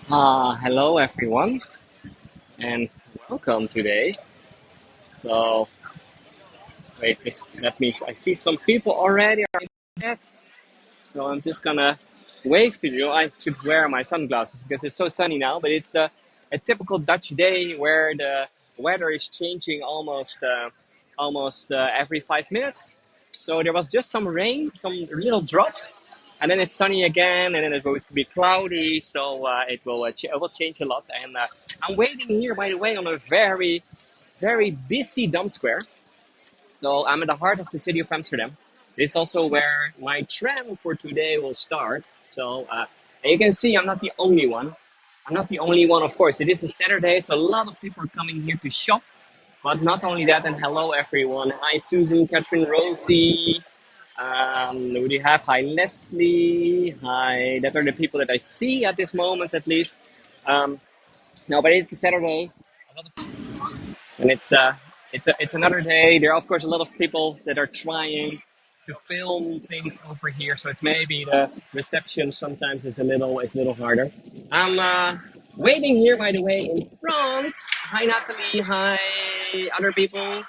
Hello everyone, and welcome today. So, wait, just let me. I see some people already are in chat, so I'm just gonna wave to you. I should wear my sunglasses because it's so sunny now. But it's a typical Dutch day where the weather is changing almost every 5 minutes. So there was just some rain, some little drops, and then it's sunny again, and then it will be cloudy. So it will change a lot. And I'm waiting here, by the way, on a very busy dump square. So I'm at the heart of the city of Amsterdam. This is also where my tram for today will start. So and you can see I'm not the only one. I'm not the only one, of course. It is a Saturday, so a lot of people are coming here to shop. But not only that, and hello everyone. Hi Susan, Catherine, Rosie. Who do you have? Hi Leslie. Hi. That are the people that I see at this moment, at least. Um, no, but it's a Saturday. A lot of and it's another day. There are of course a lot of people that are trying to film things over here, so it's maybe the reception sometimes is a little harder. I'm waiting here, by the way, in front. Hi Natalie. Hi other people.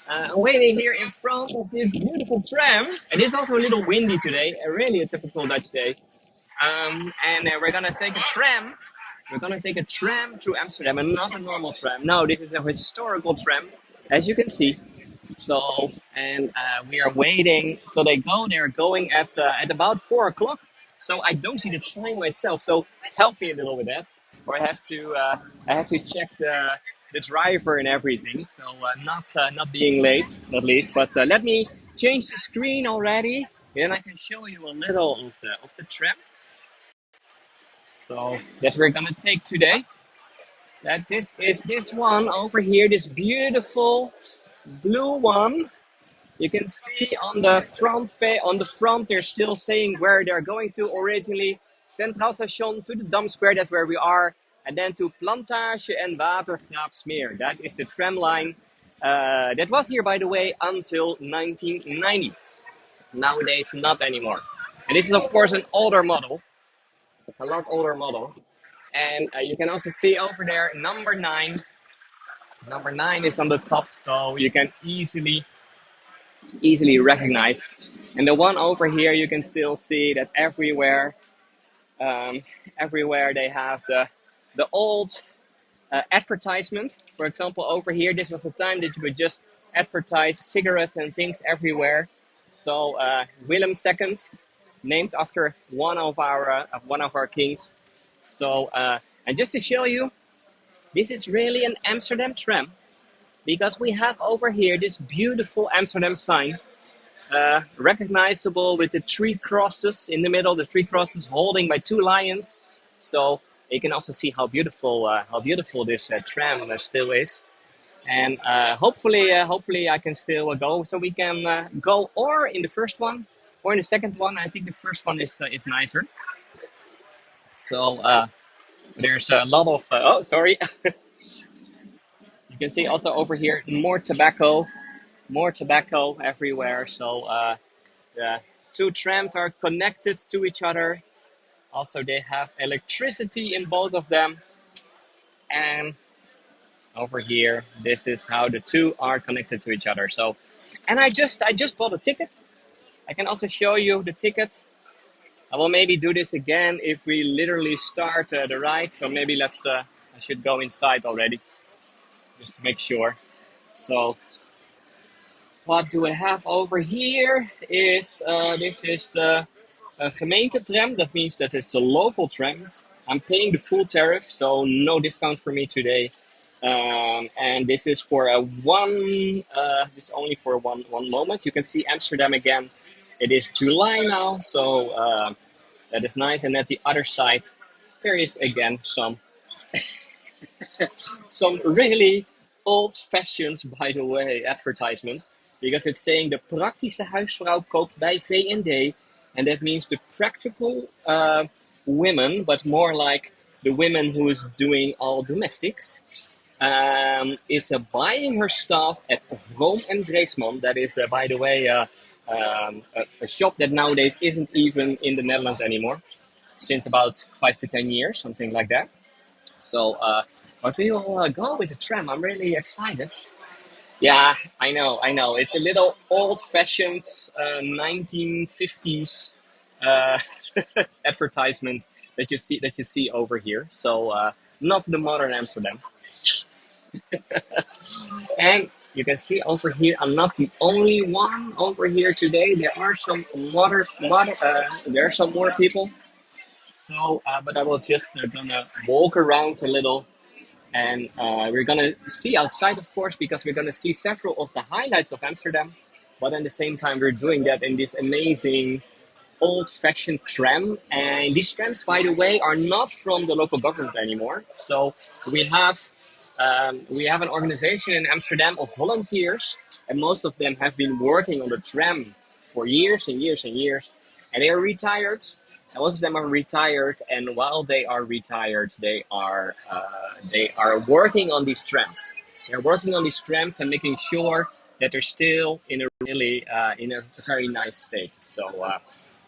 I'm waiting here in front of this beautiful tram. It is also a little windy today. Really a typical Dutch day. And we're gonna take a tram. We're gonna take a tram through Amsterdam, and not a normal tram. No, this is a historical tram, as you can see. So, and we are waiting till they go. They're going at about 4 o'clock. So I don't see the time myself. So help me a little with that, or I have to check the driver and everything. So not being late, at least. But let me change the screen already, and I can show you a little of the tram. So that we're gonna take today. That this is this one over here, this beautiful blue one. You can see on the front they're still saying where they're going to originally. Centraal Station to the Dam Square, that's where we are. And then to Plantage and Watergraafsmeer. That is the tram line. That was here, by the way, until 1990. Nowadays, not anymore. And this is, of course, an older model, a lot older model. And you can also see over there number 9. Number 9 is on the top, so you can easily recognize. And the one over here, you can still see that um, everywhere they have the old advertisement. For example, over here, this was a time that you could just advertise cigarettes and things everywhere. So Willem II, named after one of our kings. So and just to show you, this is really an Amsterdam tram because we have over here this beautiful Amsterdam sign, recognizable with the three crosses in the middle, the three crosses holding by two lions. So you can also see how beautiful this tram still is. And hopefully I can still go, so we can go or in the first one or in the second one. I think the first one is nicer. So there's a lot of oh sorry. You can see also over here more tobacco everywhere. So the two trams are connected to each other. Also, they have electricity in both of them. And over here, this is how the two are connected to each other. So, and I just bought a ticket. I can also show you the ticket. I will maybe do this again if we literally start the ride. So maybe I should go inside already just to make sure. So what do I have over here? This is the gemeente-tram. That means that it's a local tram. I'm paying the full tariff, so no discount for me today. And this is for a one. This only for one moment. You can see Amsterdam again. It is July now, so that is nice. And at the other side, there is again some really old-fashioned, by the way, advertisement, because it's saying de praktische huisvrouw koopt bij V&D, and that means the practical women, but more like the women who is doing all domestics, is buying her stuff at Vroom and Dreesman. That is, by the way, a shop that nowadays isn't even in the Netherlands anymore. since about 5 to 10 years, something like that. So, but we will go with the tram. I'm really excited. Yeah, I know. It's a little old-fashioned 1950s uh, advertisement that you see over here. So, not the modern Amsterdam. And you can see over here, I'm not the only one over here today. There are some there are some more people. So, but I will just gonna walk around a little, and we're gonna see outside, of course, because we're gonna see several of the highlights of Amsterdam. But at the same time, we're doing that in this amazing old-fashioned tram. And these trams, by the way, are not from the local government anymore. So we have we have an organization in Amsterdam of volunteers, and most of them have been working on the tram for years and years and years, and they are retired. And most of them are retired, and while they are retired, they are working on these trams. They're working on these trams and making sure that they're still in a really in a very nice state. So,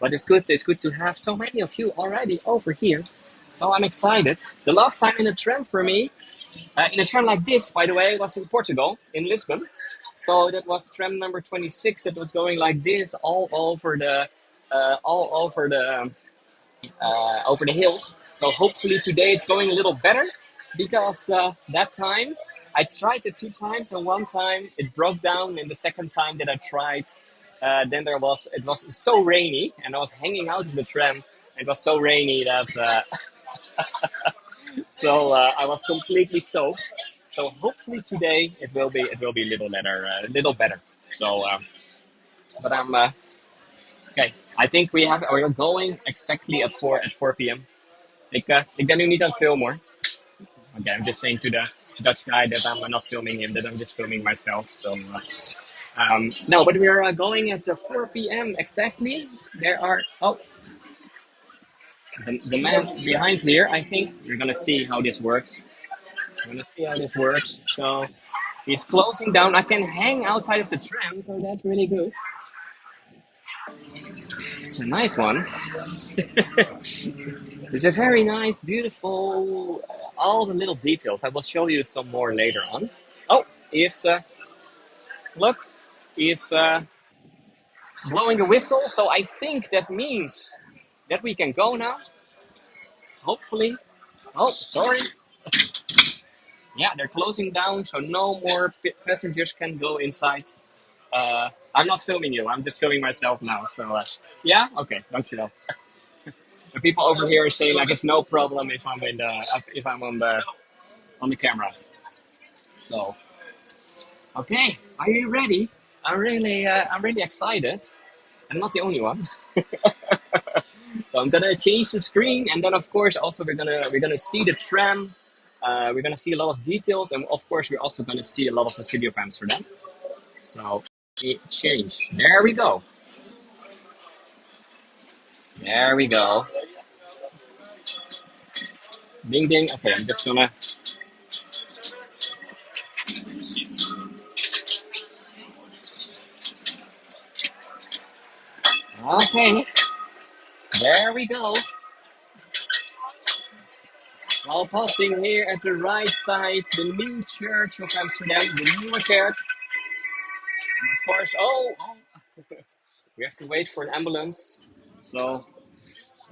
but it's good. It's good to have so many of you already over here. So I'm excited. The last time in a tram for me, in a tram like this, by the way, was in Portugal, in Lisbon. So that was tram number 26 that was going like this all over the hills. So hopefully today it's going a little better, because that time I tried it 2 times, and one time it broke down, and the second time that I tried, then it was so rainy, and I was hanging out of the tram. It was so rainy that I was completely soaked. So hopefully today it will be a little better. So, but I'm okay. I think we're going exactly at 4 p.m. Ik ben nu niet aan het filmen hoor. Okay, I'm just saying to the Dutch guy that I'm not filming him, that I'm just filming myself. So, no, but we are going at 4 p.m. exactly. There are, oh, the man behind here, I think we're gonna see how this works. We're gonna see how this works. So, he's closing down. I can hang outside of the tram, so that's really good. It's a nice one. It's a very nice, beautiful, all the little details. I will show you some more later on. Oh, look, he's blowing a whistle. So I think that means that we can go now. Hopefully. Oh, sorry. Yeah, they're closing down, so no more passengers can go inside. I'm not filming you. I'm just filming myself now. So, yeah, okay, dankjewel. The people over here are saying like it's no problem if I'm on the camera. So, okay, are you ready? I'm really excited. I'm not the only one. So I'm gonna change the screen, and then of course also we're gonna see the tram. We're gonna see a lot of details, and of course we're also gonna see a lot of the city of Amsterdam. So it change. There we go. There we go. Ding ding. Okay, I'm just gonna. Okay, there we go. While passing here at the right side, the new church of Amsterdam, the Nieuwe Kerk. And of course, we have to wait for an ambulance. So,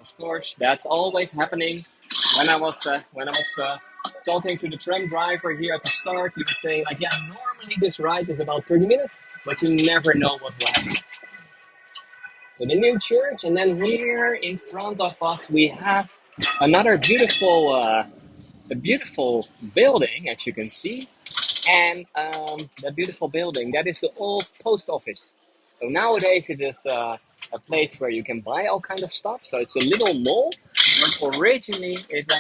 of course, that's always happening. When I was talking to the tram driver here at the start, he was saying like, yeah, normally this ride is about 30 minutes, but you never know what will happen. So the new church, and then here in front of us we have another beautiful building, as you can see. And that beautiful building, that is the old post office. So nowadays it is a place where you can buy all kind of stuff. So it's a little mall. But originally it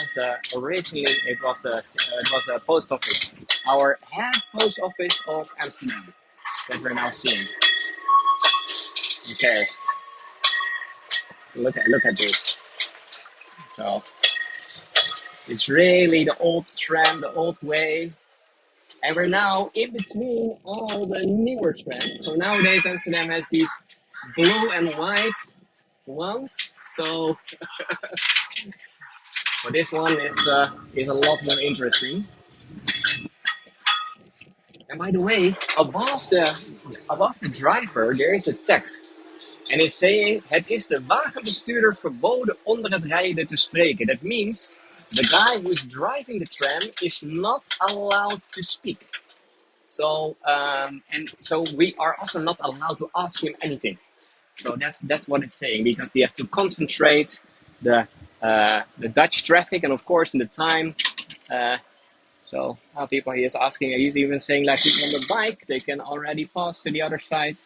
was a post office. Our head post office of Amsterdam that we're now seeing. Okay, look at this. So it's really the old tram, the old way. And we're now in between all the newer trends. So nowadays Amsterdam has these blue and white once. So, but this one is a lot more interesting. And by the way, above the driver there is a text. And it's saying, het is de wagenbestuurder verboden onder het rijden te spreken. That means the guy who is driving the tram is not allowed to speak. So, and so we are also not allowed to ask him anything. So that's what it's saying, because he has to concentrate the Dutch traffic, and of course in the time. So people he is asking, he's even saying like people on the bike, they can already pass to the other side.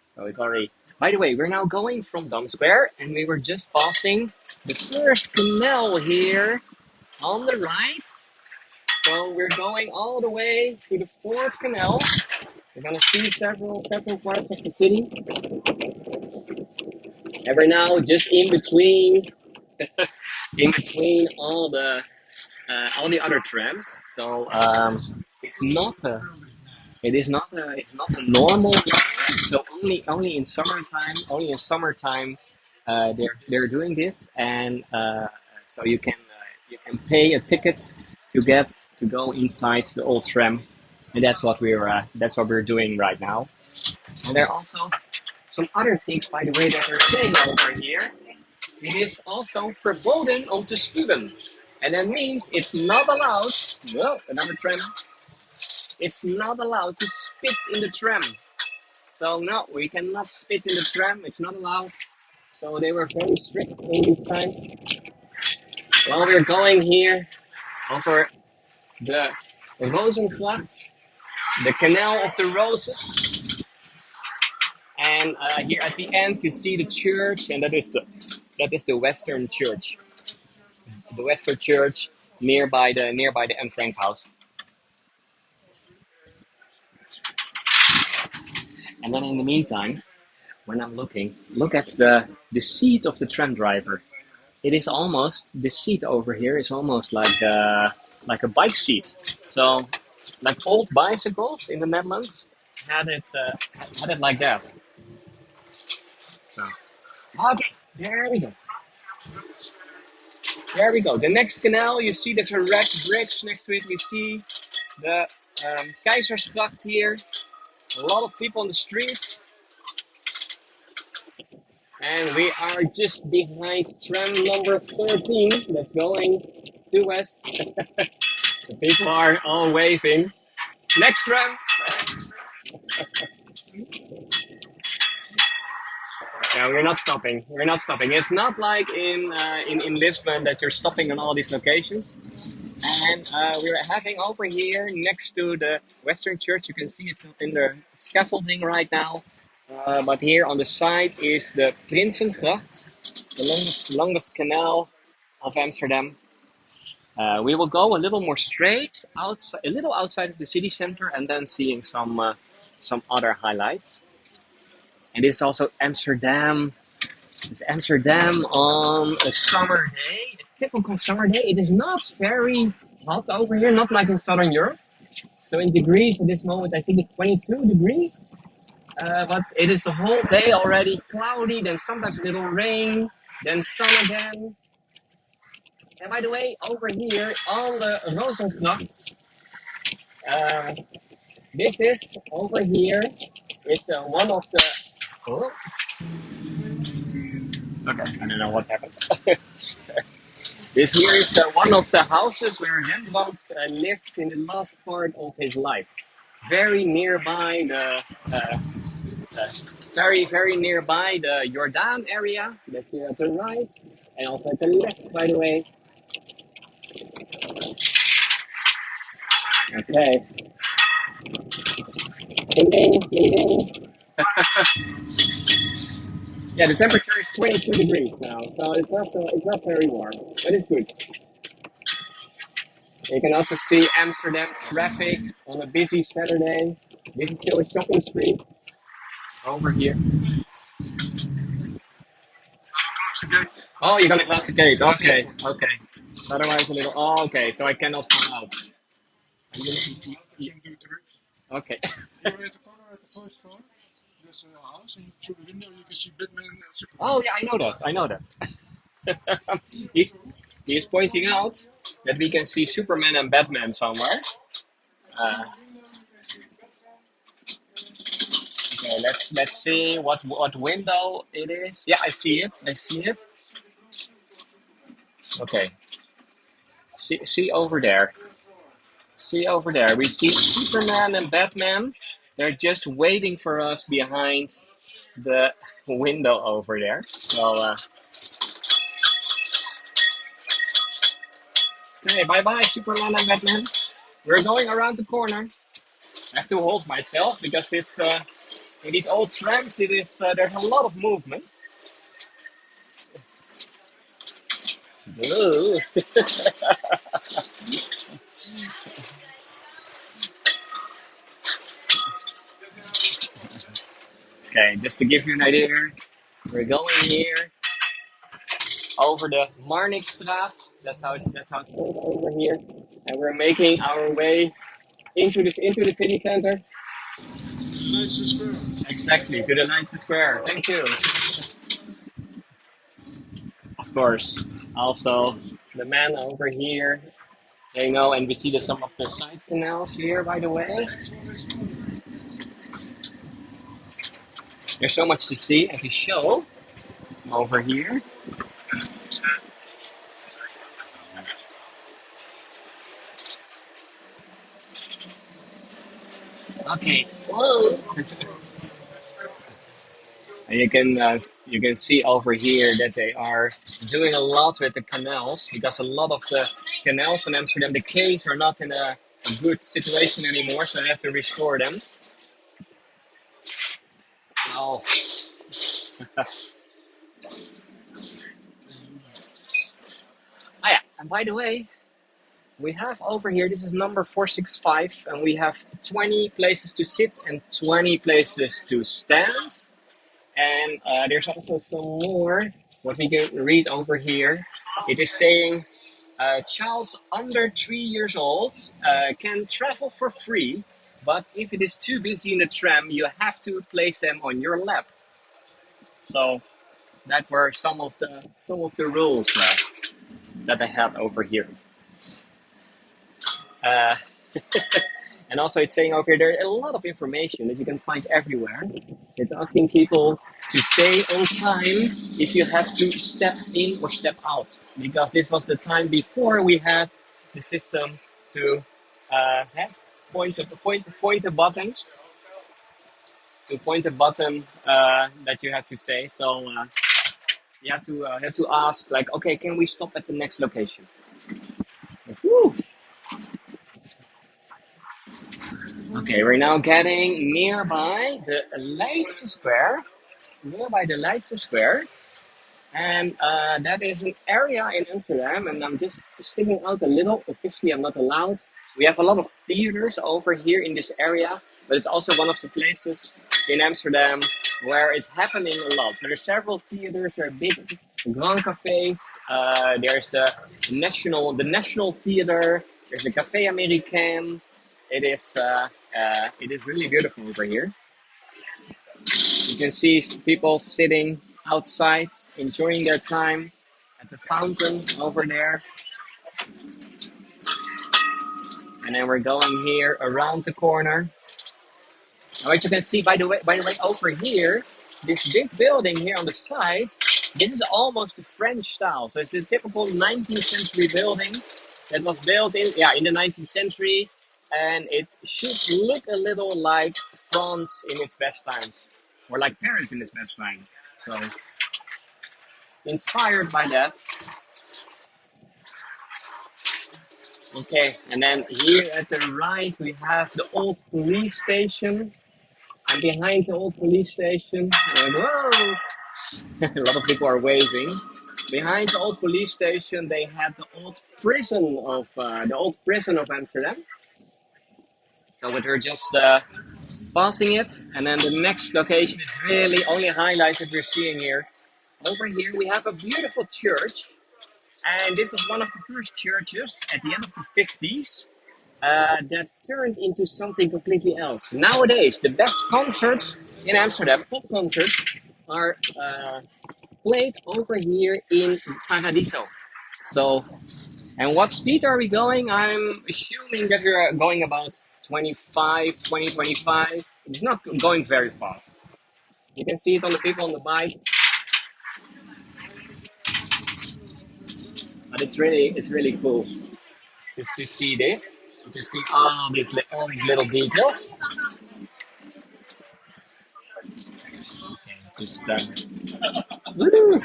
So it's already. By the way, we're now going from Dam Square, and we were just passing the first canal here on the right. So we're going all the way to the fourth canal. We're gonna see several parts of the city. And we're now just in between all the other trams. So it's not a it's not a normal line. So only in summertime they're doing this, and so you can pay a ticket to go inside the old tram, and that's what we're doing right now. And there are also some other things, by the way, that they're saying over here. It is also verboden om te spugen. And that means it's not allowed, well, another tram, it's not allowed to spit in the tram. So no, we cannot spit in the tram, it's not allowed. So they were very strict in these times. While we're going here over the Rozengracht, the Canal of the Roses, and here at the end you see the church, and that is the Western Church, nearby the Anne Frank house. And then in the meantime, when I'm look at the seat of the tram driver. The seat over here is almost like a bike seat. So like old bicycles in the Netherlands had it like that. So okay, there we go. There we go. The next canal, you see there's a red bridge next to it. We see the Keizersgracht here. A lot of people on the streets. And we are just behind tram number 13 that's going to west. The people are all waving. Next tram! Yeah, we're not stopping. We're not stopping. It's not like in Lisbon that you're stopping on all these locations. And we're having over here next to the Western Church. You can see it in the scaffolding right now. But here on the side is the Prinsengracht, the longest canal of Amsterdam. We will go a little more straight, a little outside of the city center, and then seeing some other highlights. And this is also Amsterdam. It's Amsterdam on a summer day, a typical summer day. It is not very hot over here, not like in Southern Europe. So in degrees at this moment, I think it's 22 degrees. But it is the whole day already cloudy, then sometimes a little rain, then sun again. And by the way, over here on the Rozengracht, uh, this is over here. It's one of the. Oh, okay, I don't know what happened. This here is one of the houses where Rembrandt lived in the last part of his life. Very nearby very nearby the Jordaan area. That's here at the right, and also at the left, by the way. Okay. Ding ding, ding ding. Yeah, the temperature is 22 degrees now, so it's not very warm, but it's good. You can also see Amsterdam traffic on a busy Saturday. This is still a shopping street over here. Oh, you're gonna close the gate. Okay, okay. Otherwise, a little. Oh, okay. So I cannot fall out. Okay. Oh yeah, I know that. I know that. He's he's pointing out that we can see Superman and Batman somewhere. Uh, okay, let's see what window it is. Yeah, I see it. I see it. Okay, see over there. See over there. We see Superman and Batman. They're just waiting for us behind the window over there. So, okay, bye bye, Superman and Batman. We're going around the corner. I have to hold myself because it's in these old trams. It is there's a lot of movement. Ooh. Okay, just to give you an idea, we're going here over the Marnixstraat. That's how it's called over here, and we're making our way into the city center. Exactly, to the Leidse Square. Thank you. Of course. Also, the man over here, and we see some of the side canals here, by the way. There's so much to see and to show over here. Okay. Whoa. And you can see over here that they are doing a lot with the canals because a lot of the canals in Amsterdam, the quays are not in a good situation anymore, so they have to restore them. So, oh yeah, and by the way, we have over here, this is number 465, and we have 20 places to sit and 20 places to stand. And there's also some more what we can read over here. It is saying childs under 3 years old can travel for free, but if it is too busy in the tram, you have to place them on your lap. So that were some of the rules that I had over here. Uh, and also, it's saying over here there are a lot of information that you can find everywhere. It's asking people to say on time if you have to step in or step out, because this was the time before we had the system to point a button that you have to say. So you have to ask like, okay, can we stop at the next location? Woo. Okay, we're now getting nearby the Leidse Square. Nearby the Leidse Square. And that is an area in Amsterdam, and I'm just sticking out a little. Officially, I'm not allowed. We have a lot of theaters over here in this area, but it's also one of the places in Amsterdam where it's happening a lot. So there's several theaters. There are big grand cafes. There's the National Theater. There's the Café Américain. It is really beautiful over here. You can see people sitting outside, enjoying their time at the fountain over there. And then we're going here around the corner. And what you can see, by the way, over here, this big building here on the side, this is almost the French style. So it's a typical 19th century building that was built in the 19th century, and it should look a little like France in its best times, or like Paris in its best times. So inspired by that. Okay, and then here at the right we have the old police station, and behind the old police station, whoa, a lot of people are waving. Behind the old police station, they had the old prison of Amsterdam. So we're just passing it, and then the next location is really only highlights that we're seeing here. Over here, we have a beautiful church, and this is one of the first churches at the end of the 50s that turned into something completely else. Nowadays, the best concerts in Amsterdam, pop concerts are played over here in Paradiso. So, and what speed are we going? I'm assuming that we're going about 25, 20, 25. It's not going very fast. You can see it on the people on the bike, but it's really cool just to see this, to see all these little details. Okay, just woo!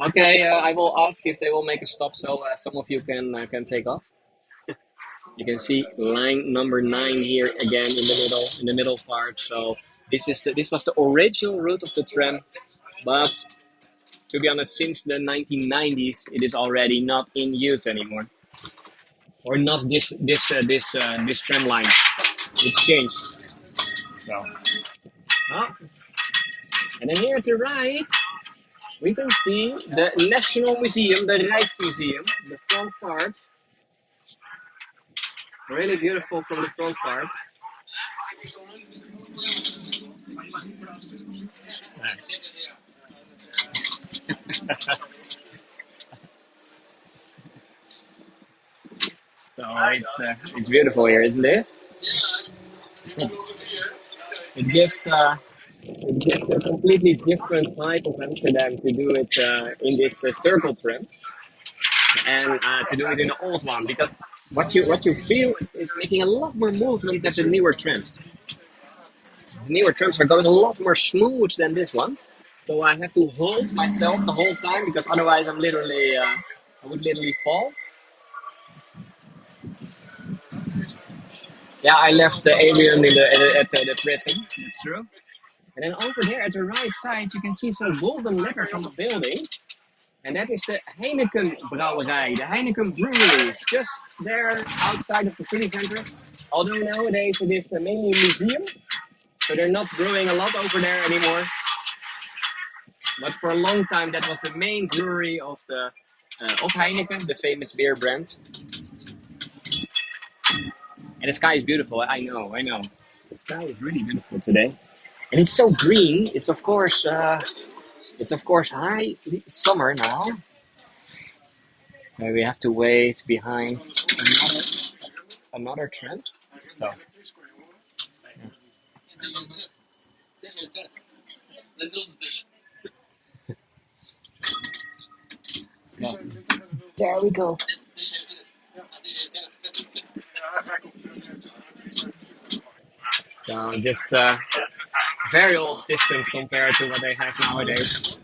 Okay, I will ask if they will make a stop so some of you can take off. You can see line number 9 here again in the middle part. So this was the original route of the tram, but to be honest, since the 1990s, it is already not in use anymore, or not this tram line. It's changed. So, oh. And then here to the right, we can see the National Museum, the Rijksmuseum, the front part. Really beautiful from the front part. So it's beautiful here, isn't it? It gives it gives a completely different vibe of Amsterdam to do it in this circle tram and to do it in the old one, because what you feel is it's making a lot more movement than the newer trams. The newer trams are going a lot more smooth than this one, so I have to hold myself the whole time because otherwise I would literally fall. Yeah, I left Adrian at the prison. That's true. And then over there at the right side, you can see some golden letters on the building. And that is the Heineken Brouwerij, the Heineken Brewery. It's just there outside of the city center. Although nowadays it is mainly a museum, so they're not brewing a lot over there anymore. But for a long time, that was the main brewery of Heineken, the famous beer brand. And the sky is beautiful. I know, I know. The sky is really beautiful today, and it's so green. It's of course high summer now. We have to wait behind another trend. So yeah. There we go. So just very old systems compared to what they have nowadays.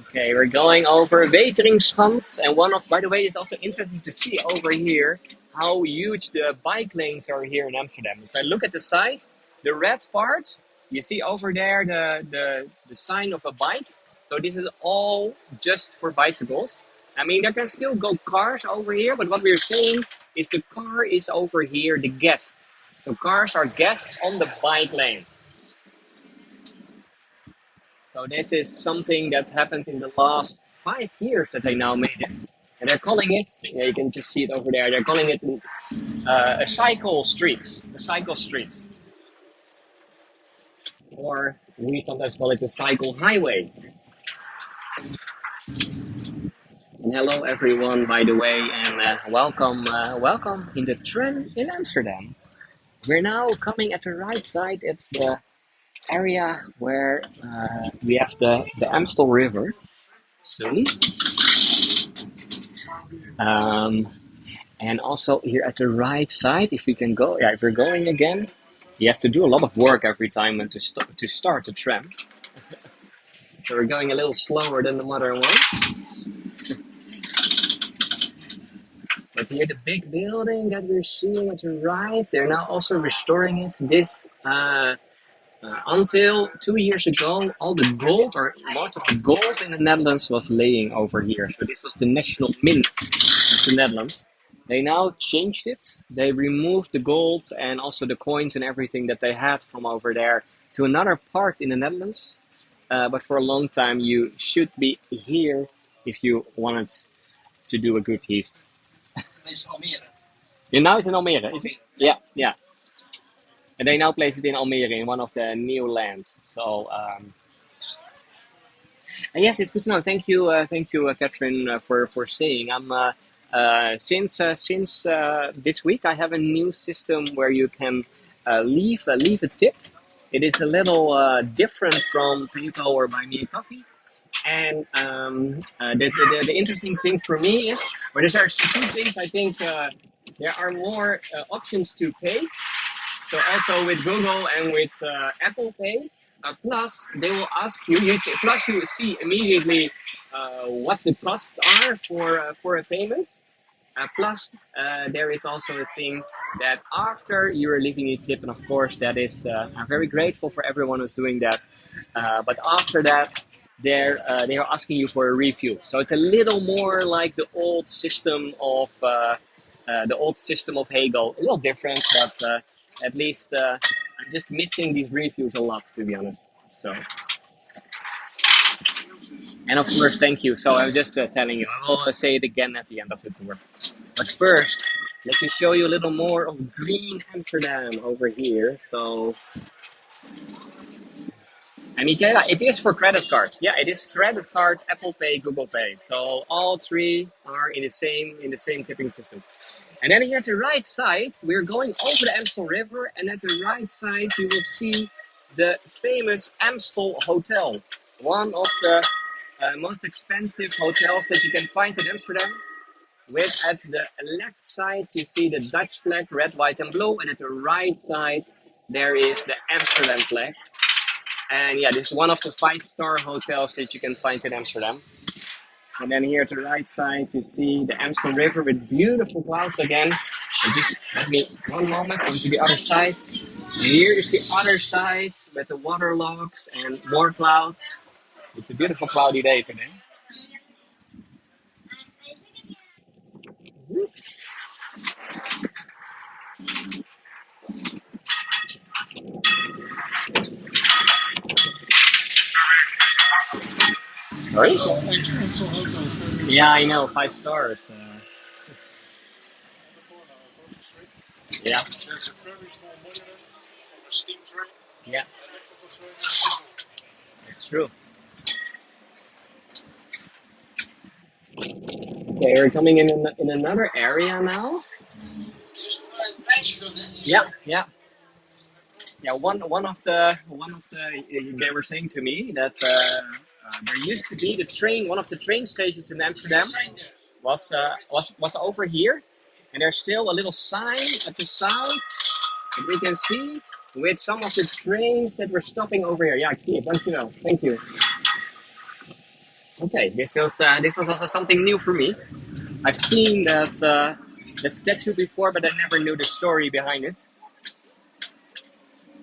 Okay, we're going over Weteringsschans, and by the way, it's also interesting to see over here how huge the bike lanes are here in Amsterdam. So look at the side, the red part, you see over there the sign of a bike. So this is all just for bicycles. I mean, there can still go cars over here, but what we're saying is the car is over here, the guest. So cars are guests on the bike lane. So this is something that happened in the last 5 years that they now made it. And they're calling it, yeah, you can just see it over there, they're calling it a cycle street. A cycle street. Or we sometimes call it a cycle highway. And hello everyone, by the way, and welcome in the tram in Amsterdam. We're now coming at the right side at the area where we have the Amstel River soon. Um, and also here at the right side, if we can go, yeah, if we're going again, he has to do a lot of work every time when to start the tram. So we're going a little slower than the modern ones. But here, the big building that we're seeing at the right, they're now also restoring it. This until 2 years ago, all the gold or most of the gold in the Netherlands was laying over here. So this was the national mint of the Netherlands. They now changed it. They removed the gold and also the coins and everything that they had from over there to another part in the Netherlands. But for a long time, you should be here if you wanted to do a good yeast. And now it's in Almere, is it? Yeah, yeah. And they now place it in Almere in one of the new lands. So and yes, it's good to know. Thank you, Catherine, for saying. I'm since this week I have a new system where you can leave a tip. It is a little different from PayPal or Buy Me a Coffee. And the interesting thing for me is, or there's actually two things. I think there are more options to pay. So also with Google and with Apple Pay, plus they will ask you. Plus you see immediately what the costs are for a payment. Plus, there is also a thing that after you are leaving a tip, and of course that is, I'm very grateful for everyone who's doing that. But after that, they are asking you for a review. So it's a little more like the old system of Hegel. A little different, but at least I'm just missing these reviews a lot, to be honest. So. And of course, thank you. So I was just telling you, I will say it again at the end of the tour. But first, let me show you a little more of green Amsterdam over here. So, and Michaela, it is for credit card. Yeah, it is credit card, Apple Pay, Google Pay. So all three are in the same tipping system. And then here at the right side, we're going over the Amstel River, and at the right side you will see the famous Amstel Hotel, one of the most expensive hotels that you can find in Amsterdam. With at the left side you see the Dutch flag, red, white, and blue, and at the right side there is the Amsterdam flag. And yeah, this is one of the five-star hotels that you can find in Amsterdam. And then here at the right side you see the Amstel River with beautiful clouds again. And just let me one moment onto the other side. And here is the other side with the waterlogs and more clouds. It's a beautiful cloudy day today. Sorry? Yeah, I know, five stars. Yeah, yeah, it's true. Okay, we're coming in another area now. Yeah, yeah, yeah. One of the they were saying to me that there used to be the train. One of the train stations in Amsterdam was over here, and there's still a little sign at the side that we can see with some of the trains that were stopping over here. Yeah, I see it. Dankjewel. Thank you. Okay, this was also something new for me. I've seen that statue before, but I never knew the story behind it.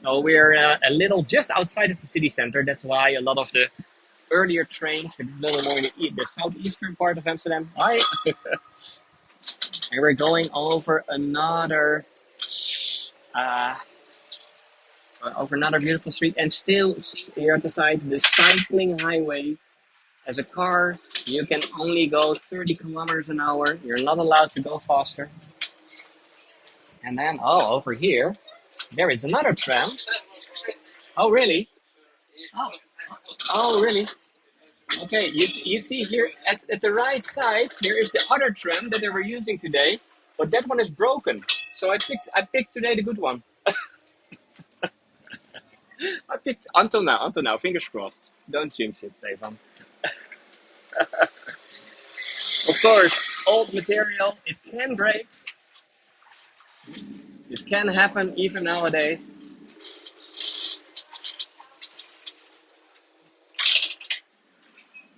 So we're a little just outside of the city center. That's why a lot of the earlier trains, but a little more in the southeastern part of Amsterdam. Hi, and we're going uh, over another beautiful street, and still see here at the side the cycling highway. As a car, you can only go 30 kilometers an hour. You're not allowed to go faster. And then, oh, over here, there is another tram. Oh, really? Oh, oh, really? Okay, you see here at the right side, there is the other tram that they were using today, but that one is broken. So I picked today the good one. I picked until now. Fingers crossed. Don't jinx it, Stefan. Of course, old material, it can break. It can happen even nowadays.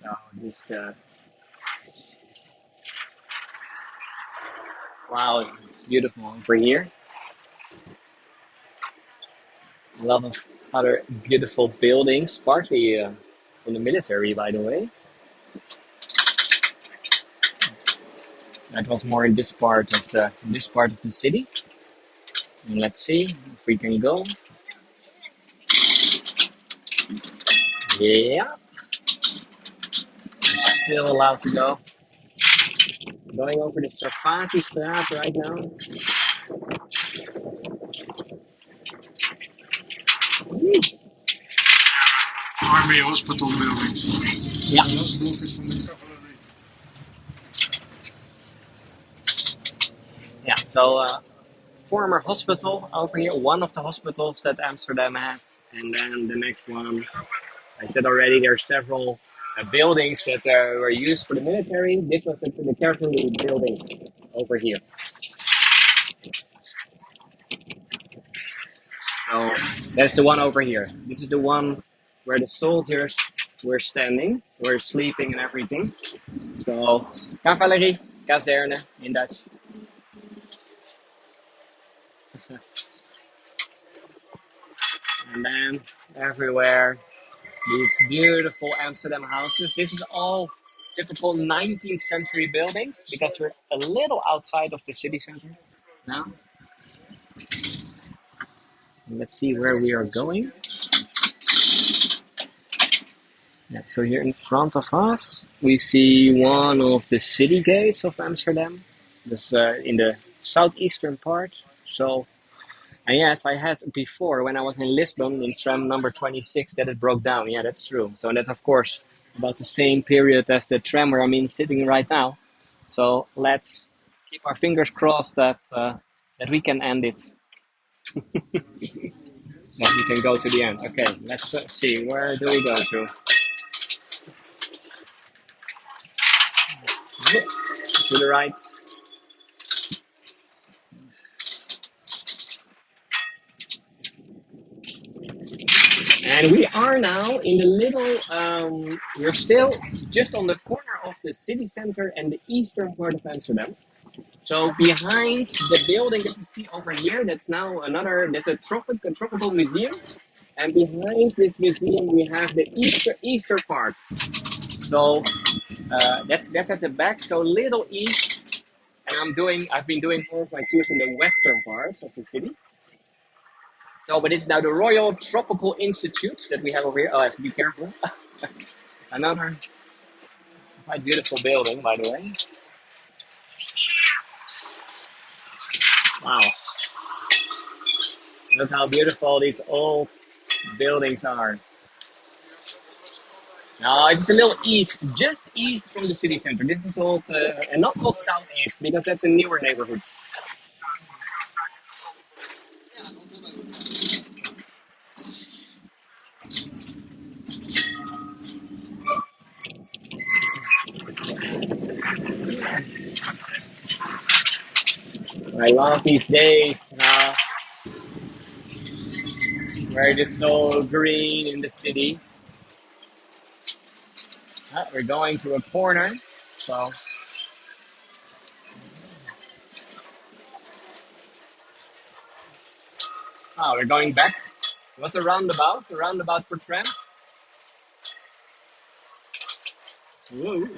So just wow, it's beautiful over here. A lot of other beautiful buildings, partly in the military, by the way. That was more in this part of the city. And let's see if we can go. Yeah, still allowed to go. Going over the Straat right now. Army Hospital building. Yeah. The last block is from the cavalry. Yeah, so former hospital over here, one of the hospitals that Amsterdam had. And then the next one, I said already, there are several buildings that were used for the military. This was the cavalry building over here. So that's the one over here. This is the one where the soldiers were standing, were sleeping and everything. So, cavalerie, kazerne in Dutch. And then everywhere, these beautiful Amsterdam houses. This is all typical 19th century buildings because we're a little outside of the city center now. Let's see where we are going. Yeah, so here in front of us, we see one of the city gates of Amsterdam. This in the southeastern part. So, and yes, I had before when I was in Lisbon in tram number 26 that it broke down. Yeah, that's true. So that's of course about the same period as the tram where I'm in sitting right now. So let's keep our fingers crossed that that we can end it. That we can go to the end. Okay, let's see. Where do we go to? To the right. And we are now in the little, we're still just on the corner of the city center and the eastern part of Amsterdam. So behind the building that you see over here, that's now there's a tropical museum. And behind this museum, we have the Easter part. So that's at the back, so little east. And I've been doing more of my tours in the western part of the city. So, but it's now the Royal Tropical Institute that we have over here. Oh, I have to be careful. Another quite beautiful building, by the way. Wow, look how beautiful these old buildings are. No, it's a little east, just east from the city center. This is called, and not called southeast because that's a newer neighborhood. I love these days where it is so green in the city. We're going to a corner, so we're going back. What's a roundabout? A roundabout for trams? Woo.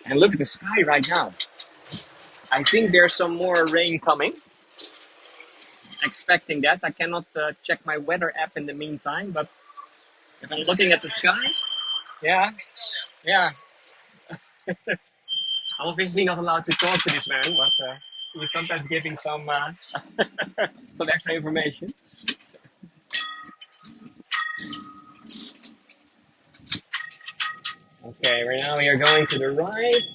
And look at the sky right now. I think there's some more rain coming. Expecting that. I cannot check my weather app in the meantime, but if I'm looking at the sky, yeah, yeah. I'm obviously not allowed to talk to this man, but he's sometimes giving some some extra information. Okay, right now we are going to the right.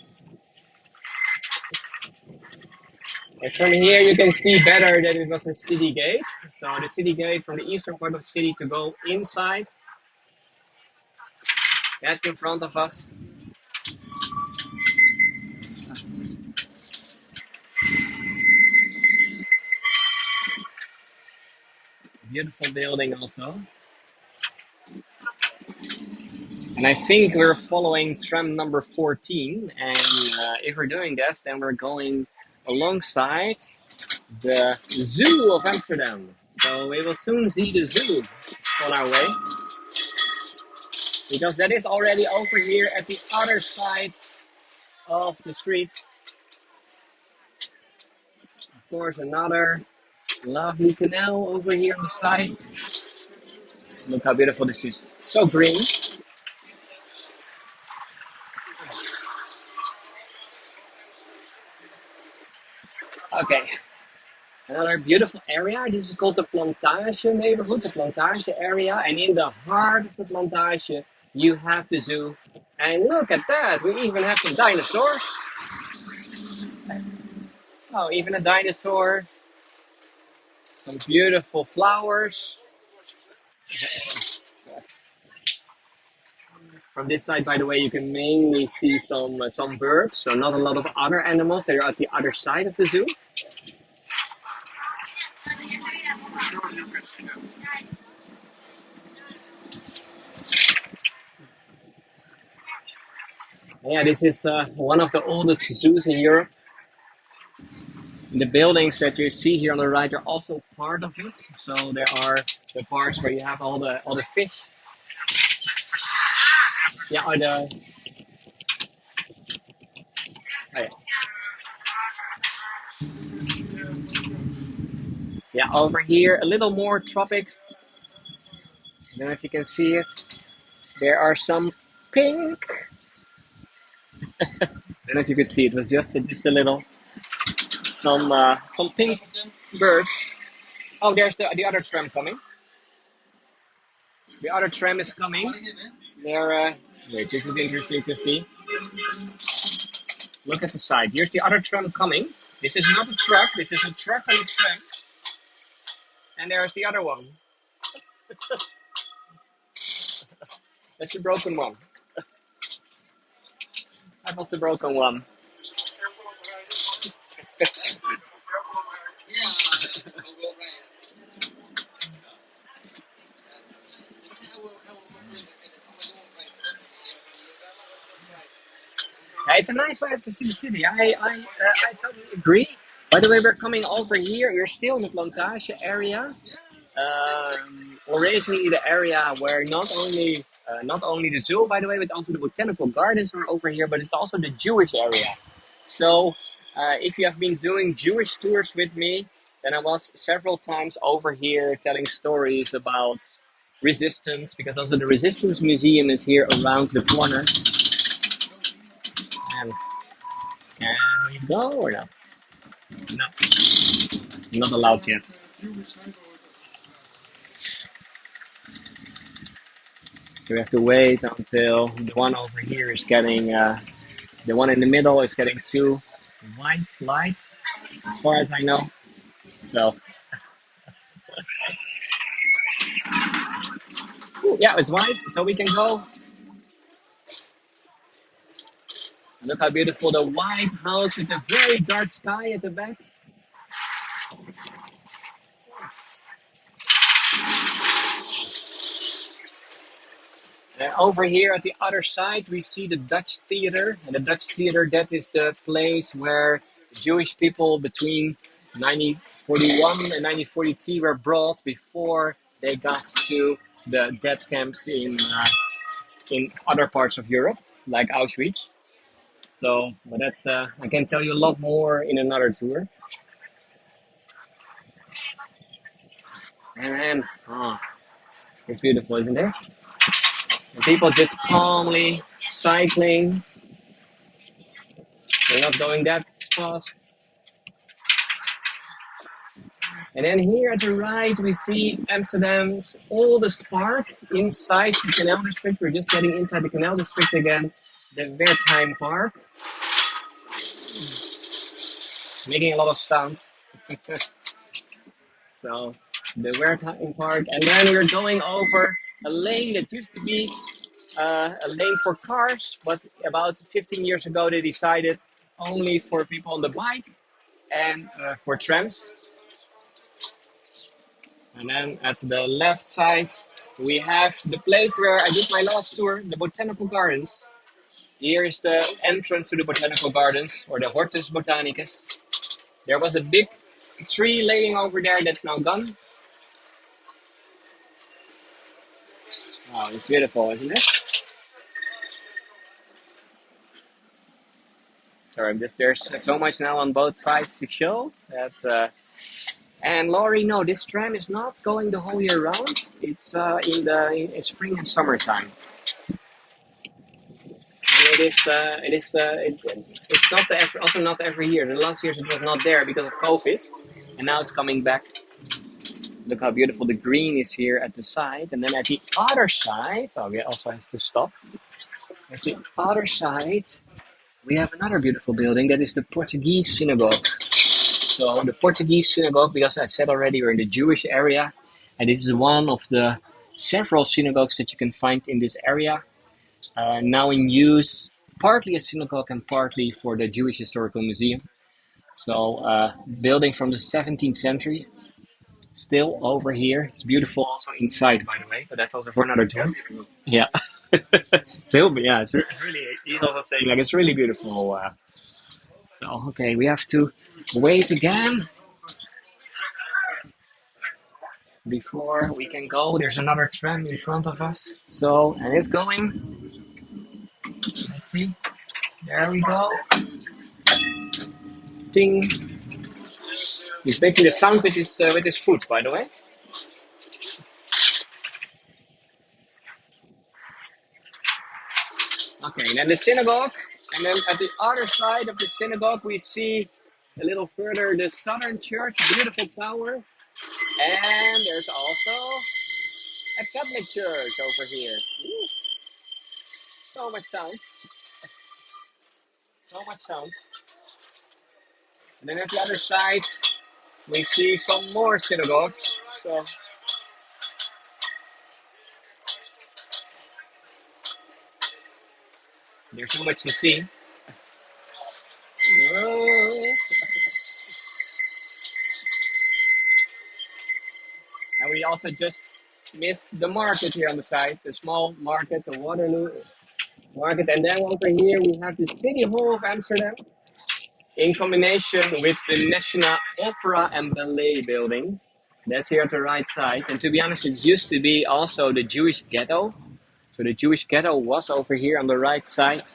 And from here you can see better that it was a city gate. So the city gate from the eastern part of the city to go inside. That's in front of us. Beautiful building also. And I think we're following tram number 14. And if we're doing that, then we're going alongside the Zoo of Amsterdam. So we will soon see the zoo on our way. Because that is already over here at the other side of the street. Of course, another lovely canal over here on the side. Look how beautiful this is. So green. Okay, another beautiful area. This is called the Plantage neighborhood, the Plantage area. And in the heart of the Plantage, you have the zoo. And look at that, we even have some dinosaurs. Oh, even a dinosaur. Some beautiful flowers. From this side, by the way, you can mainly see some birds. So not a lot of other animals. They're at the other side of the zoo. Sure, you can see them. Yeah, this is one of the oldest zoos in Europe. The buildings that you see here on the right are also part of it. So there are the parts where you have all the fish. Yeah, or the oh yeah. Yeah, over here a little more tropics. I don't know if you can see it. There are some pink. I don't know if you could see it. It was just a little some pink birds. Oh, there's the other tram coming. The other tram is coming. There. Wait, this is interesting to see. Look at the side. Here's the other tram coming. This is not a truck. This is a truck on a tram. And there's the other one. That's the broken one. That was the broken one. Yeah, it's a nice way to see the city. I totally agree. By the way, we're coming over here. We're still in the Plantage area. Originally, the area where not only the zoo, by the way, but also the botanical gardens are over here. But it's also the Jewish area. So, if you have been doing Jewish tours with me, then I was several times over here telling stories about resistance, because also the Resistance Museum is here around the corner. And can we go or not? No, not allowed yet. So we have to wait until the one over here is getting, the one in the middle is getting two white lights, as far as I know. So, ooh, yeah, it's white, so we can go. Look how beautiful the white house with the very dark sky at the back. And over here at the other side, we see the Dutch theater. And the Dutch theater, that is the place where the Jewish people between 1941 and 1943 were brought before they got to the death camps in other parts of Europe, like Auschwitz. So, but that's I can tell you a lot more in another tour. And oh, it's beautiful, isn't it? And people just calmly cycling. They're not going that fast. And then here at the right, we see Amsterdam's oldest park inside the canal district. We're just getting inside the canal district again. The Wertheim Park, making a lot of sounds. So the Wertheim Park, and then we're going over a lane that used to be a lane for cars, but about 15 years ago they decided only for people on the bike and for trams. And then at the left side, we have the place where I did my last tour, the Botanical Gardens. Here is the entrance to the Botanical Gardens, or the Hortus Botanicus. There was a big tree laying over there that's now gone. Wow, it's beautiful, isn't it? Sorry, there's so much now on both sides to show that. And Laurie, no, this tram is not going the whole year round. It's in spring and summertime. it's not also not every year. The last years it was not there because of COVID, and now it's coming back. Look how beautiful the green is here at the side, and then at the other side, oh, we also have to stop. At the other side, we have another beautiful building that is the Portuguese synagogue. So the Portuguese synagogue, because I said already, we're in the Jewish area, and this is one of the several synagogues that you can find in this area. Now in use, partly a synagogue and partly for the Jewish Historical Museum. So, building from the 17th century, still over here. It's beautiful also inside, by the way, but that's also for another time. Yeah, still, yeah, really. He's also saying like it's really beautiful. So, okay, we have to wait again before we can go. There's another tram in front of us. So, and it's going. Let's see. There we go. Ding. He's making the sound with his foot, by the way. Okay, and then the synagogue, and then at the other side of the synagogue, we see a little further the Southern Church, beautiful tower, and there's also a Catholic church over here. Ooh, so much sound, so much sound. And then at the other side, we see some more synagogues. So there's so much to see. Whoa. And we also just missed the market here on the side, the small market, the Waterloo market. And then over here we have the City Hall of Amsterdam in combination with the National Opera and Ballet building. That's here at the right side. And to be honest, it used to be also the Jewish ghetto. So the Jewish ghetto was over here on the right side.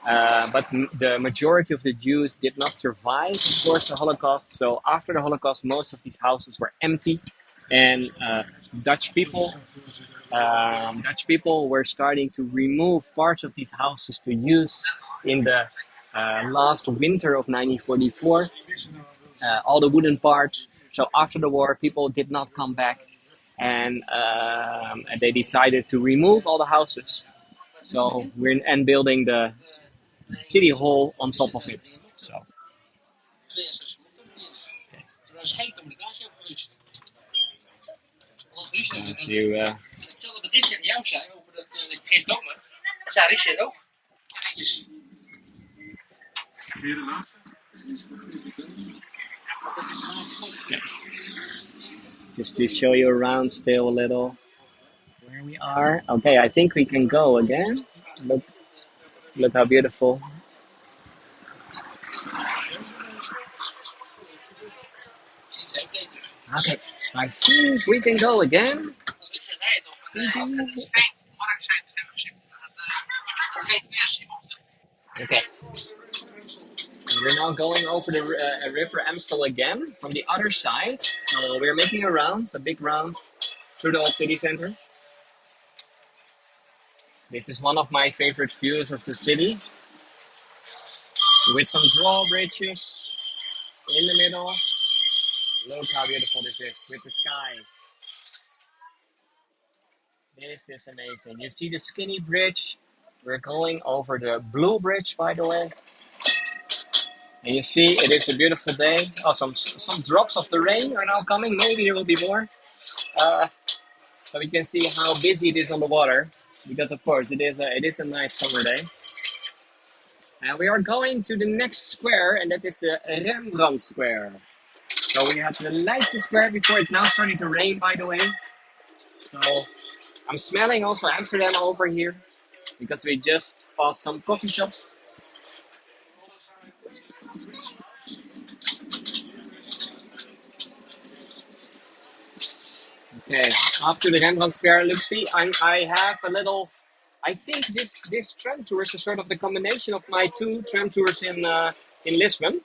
But the majority of the Jews did not survive, of course, the Holocaust. So after the Holocaust, most of these houses were empty. And Dutch people Dutch people were starting to remove parts of these houses to use in the last winter of 1944, all the wooden parts. So after the war, people did not come back, and they decided to remove all the houses. So we're and building the city hall on top of it. So to just to show you around still a little where we are. Okay, I think we can go again. Look, look how beautiful. Okay, I think we can go again. Okay, we're now going over the river Amstel again from the other side. So we're making a round, a big round through the old city center. This is one of my favorite views of the city, with some drawbridges in the middle. Look how beautiful this is with the sky. This is amazing. You see the skinny bridge? We're going over the blue bridge, by the way. And you see, it is a beautiful day. Oh, some drops of the rain are now coming. Maybe there will be more. Uh, so we can see how busy it is on the water. Because of course, it is a nice summer day. And we are going to the next square, and that is the Rembrandt Square. So we had the Leidse Square before. It's now starting to rain, by the way. So I'm smelling also Amsterdam over here, because we just passed some coffee shops. Okay, after the Rembrandt Square, look, see, I have a little. I think this tram tour is a sort of the combination of my two tram tours in Lisbon,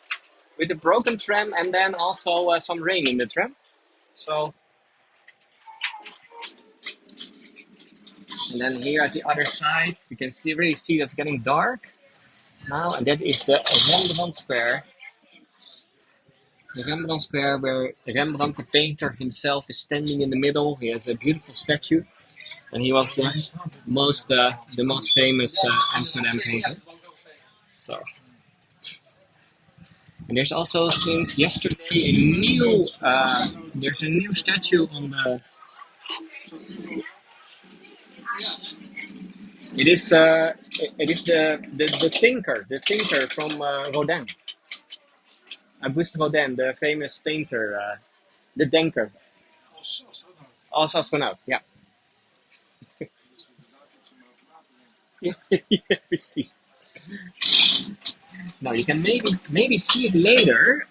with a broken tram and then also some rain in the tram. So And then here at the other side, you can see really see that's getting dark now, and that is the Rembrandt Square. The Rembrandt Square, where Rembrandt, the painter himself, is standing in the middle. He has a beautiful statue, and he was the most famous Amsterdam painter. So, and there's also since yesterday a new there's a new statue on the. It is the thinker from Rodin, Auguste Rodin, the famous painter, the Denker, also astronaut. Yeah, yeah, precies. Now you can maybe see it later.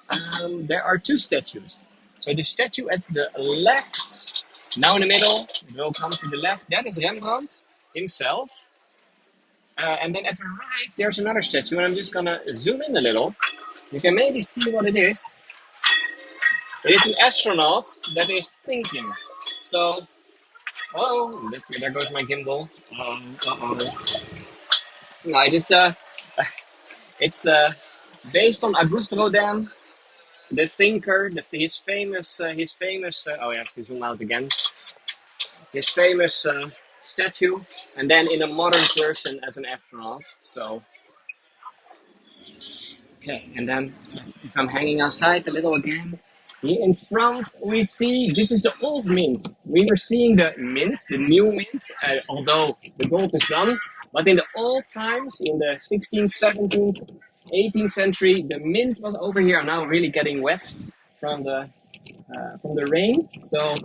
There are two statues. So the statue at the left, now in the middle, it will come to the left. That is Rembrandt himself. And then at the right, there's another statue, and I'm just gonna zoom in a little. You can maybe see what it is. It is an astronaut that is thinking. So, oh, there goes my gimbal. Uh-oh. No, it's based on Auguste Rodin, the thinker, his famous. Oh, I have to zoom out again. His famous statue, and then in a modern version as an astronaut. So, okay, and then if I'm hanging outside a little again, here in front we see this is the old mint. We were seeing the mint, the new mint, although the gold is gone. But in the old times, in the 16th, 17th, 18th century, the mint was over here. Now really getting wet from the rain. So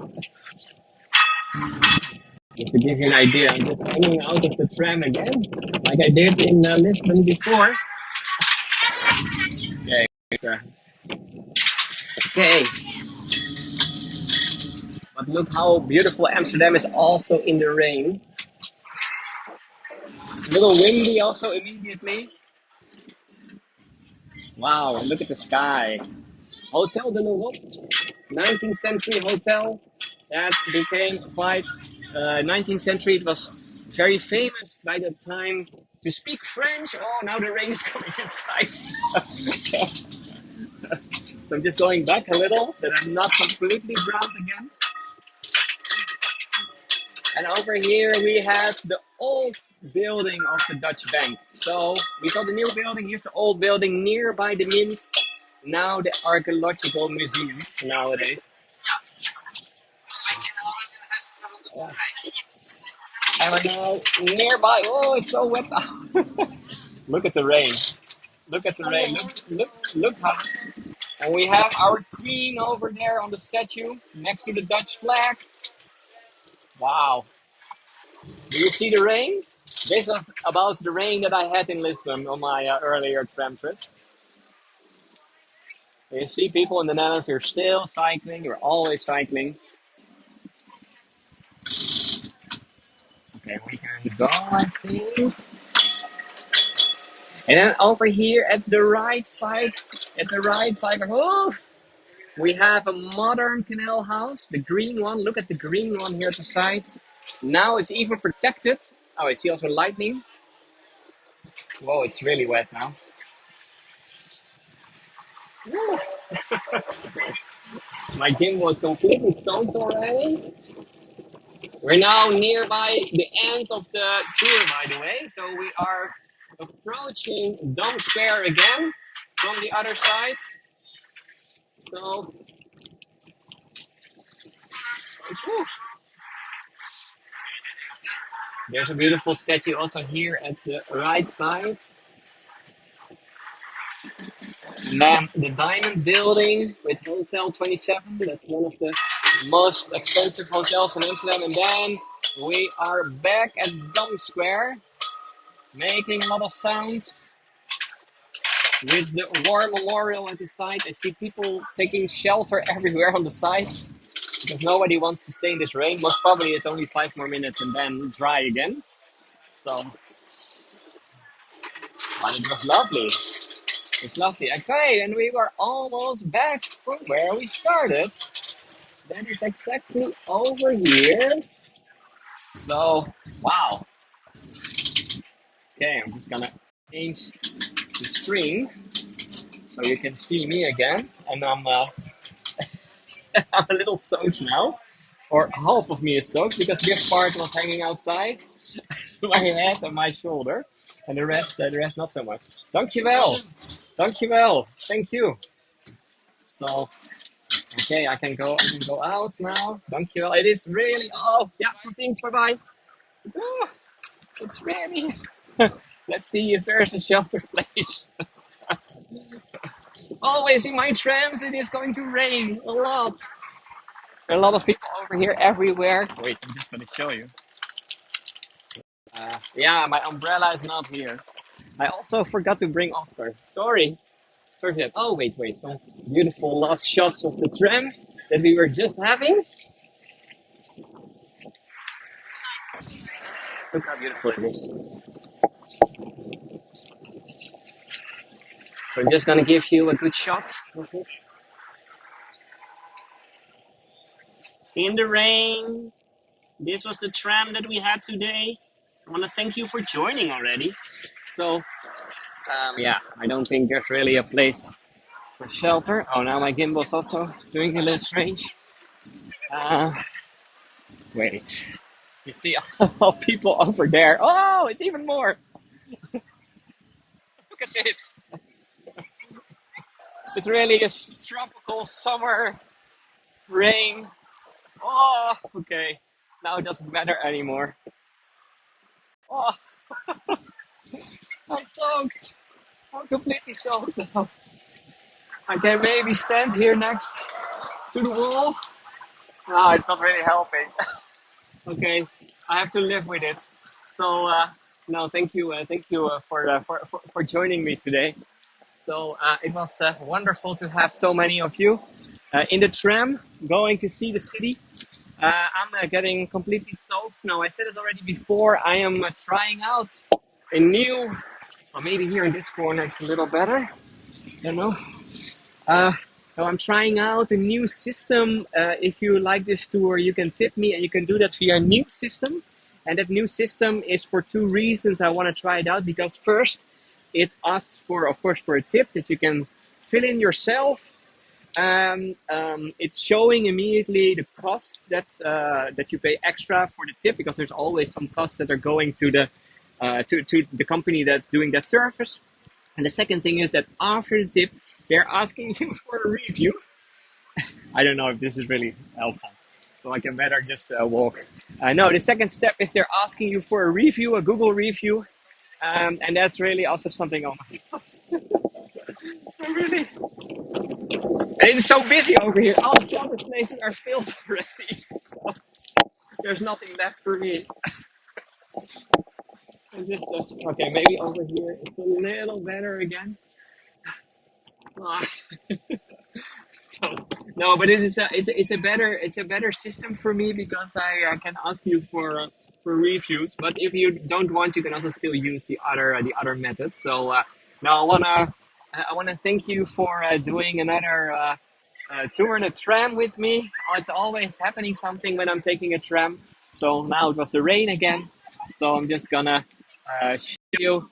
just to give you an idea, I'm just hanging out of the tram again, like I did in Lisbon before. Okay, okay. But look how beautiful Amsterdam is also in the rain. It's a little windy also immediately. Wow, look at the sky. Hotel de l'Europe, 19th century hotel that became quite 19th century. It was very famous by the time to speak French. Oh, now the rain is coming inside. So I'm just going back a little, that I'm not completely drowned again. And over here we have the old building of the Dutch Bank. So we saw the new building, here's the old building nearby the Mint. Now the archaeological museum nowadays. Yeah. And we're now nearby. Oh, it's so wet. Look at the rain. Look at the rain. Look how. And we have our queen over there on the statue next to the Dutch flag. Wow. Do you see the rain? This was about the rain that I had in Lisbon on my earlier tram trip. You see people in the Netherlands who are still cycling, you're always cycling. Okay, we can go, I think. And then over here at the right side, oh, we have a modern canal house, the green one. Look at the green one here at the side. Now it's even protected. Oh, I see also lightning. Whoa, it's really wet now. Woo. My gimbal is completely soaked already. We're now nearby the end of the tour, by the way. So we are approaching Dam Square again from the other side. So, whew, there's a beautiful statue also here at the right side. And then the Diamond Building with Hotel 27. That's one of the most expensive hotels in Amsterdam. And then we are back at Dam Square, making a lot of sound with the War Memorial at the side. I see people taking shelter everywhere on the sides because nobody wants to stay in this rain. Most probably it's only 5 more minutes and then dry again. So, but it was lovely. It's lovely. Okay, and we were almost back from where we started. That is exactly over here. So, wow. Okay, I'm just gonna change the screen so you can see me again. And I'm a little soaked now, or half of me is soaked because this part was hanging outside my head and my shoulder, and the rest not so much. Dankjewel, dankjewel, thank you. So, okay, I can go out now. Dankjewel. It is really, oh, yeah, thanks, bye bye. Oh, it's really, let's see if there's a shelter place. Always in my trams, it is going to rain a lot. A lot of people over here everywhere. Wait, I'm just gonna show you. Yeah, my umbrella is not here. I also forgot to bring Oscar. Sorry. Sorry for that. Oh, wait, wait. Some beautiful last shots of the tram that we were just having. Look how beautiful it is. So I'm just gonna give you a good shot of it. In the rain. This was the tram that we had today. I want to thank you for joining already. So, yeah, I don't think there's really a place for shelter. Oh, now my gimbal's also doing a little strange. Uh, wait. You see all people over there. Oh, it's even more. Look at this. It's really a tropical summer rain. Oh, okay. Now it doesn't matter anymore. Oh, I'm soaked. I'm completely soaked now. I can maybe stand here next to the wall. No, it's not really helping. Okay, I have to live with it. So, no, thank you for joining me today. So it was wonderful to have so many of you in the tram going to see the city. I'm getting completely soaked now. I said it already before. I am trying out a new, or maybe here in this corner it's a little better. I don't know. Uh, so I'm trying out a new system. If you like this tour, you can tip me, and you can do that via a new system. And that new system is for two reasons. I want to try it out because first, it asks for, of course, for a tip that you can fill in yourself. It's showing immediately the cost that you pay extra for the tip because there's always some costs that are going to to the company that's doing that service. And the second thing is that after the tip, they're asking you for a review. I don't know if this is really helpful, so I can better just walk. No, the second step is they're asking you for a review, a Google review, and that's really also something on my mind. Really, and it's so busy over here. All the shelter places are filled already, so there's nothing left for me. I'm just okay. Maybe over here it's a little better again. Ah. So no, but it's a better system for me because I can ask you for reviews. But if you don't want, you can also still use the other methods. So now I wanna thank you for doing another tour in a tram with me. It's always happening something when I'm taking a tram. So now it was the rain again. So I'm just gonna show you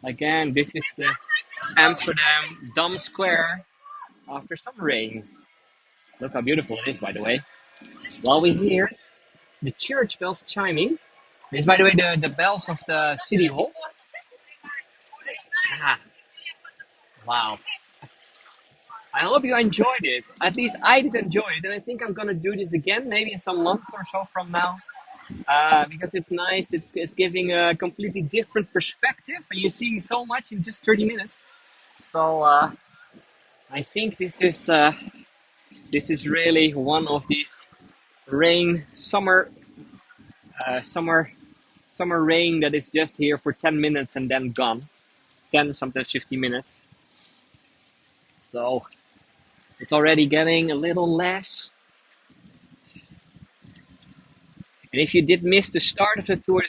again. This is the Amsterdam Dam Square after some rain. Look how beautiful it is, by the way. While we hear the church bells chiming, this is, by the way, the bells of the city hall. Ah, wow. I hope you enjoyed it. At least I did enjoy it, and I think I'm gonna do this again, maybe in some months or so from now, because it's nice. It's giving a completely different perspective, and you're seeing so much in just 30 minutes. So I think this is really one of these rain summer summer rain that is just here for 10 minutes and then gone. 10, sometimes 15 minutes. So it's already getting a little less. And if you did miss the start of the tour,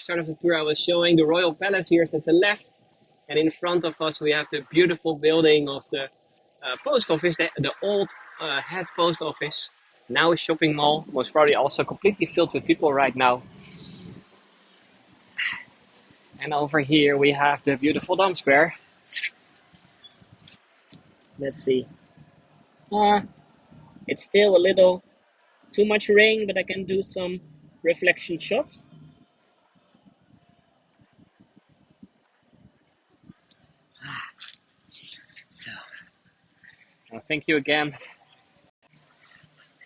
I was showing the Royal Palace here is at the left. And in front of us, we have the beautiful building of the post office, the old head post office. Now a shopping mall, most probably also completely filled with people right now. And over here we have the beautiful Dam Square. Let's see. Uh, it's still a little too much rain, but I can do some reflection shots. So, thank you again.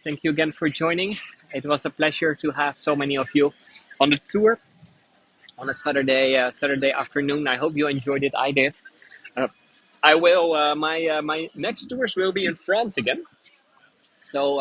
Thank you again for joining. It was a pleasure to have so many of you on the tour on a Saturday afternoon. I hope you enjoyed it. I did. Uh, I will. My next tours will be in France again. So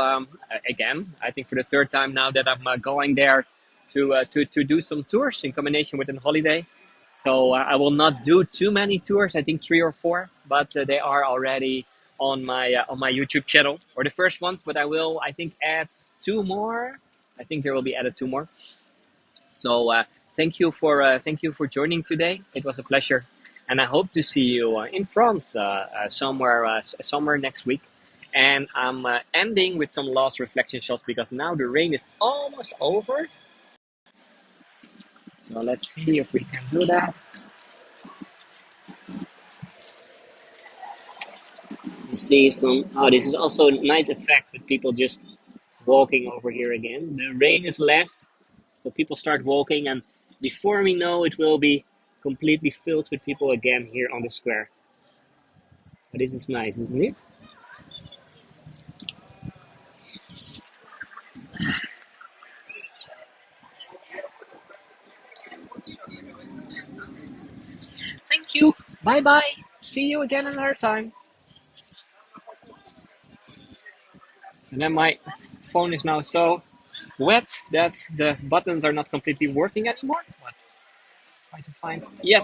again, I think for the third time now that I'm going there to do some tours in combination with a holiday. So I will not do too many tours. I think three or four, but they are already on my YouTube channel, or the first ones. But I will, I think, add two more. I think there will be added two more. So thank you for joining today. It was a pleasure, and I hope to see you in France somewhere next week. And I'm ending with some last reflection shots because now the rain is almost over. So let's see if we can do that. You see some. Oh, this is also a nice effect with people just walking over here again. The rain is less, so people start walking, and before we know, it will be completely filled with people again here on the square. But this is nice, isn't it? Thank you. Bye bye. See you again another time. And then my phone is now so wet that the buttons are not completely working anymore. But try to find. Yes.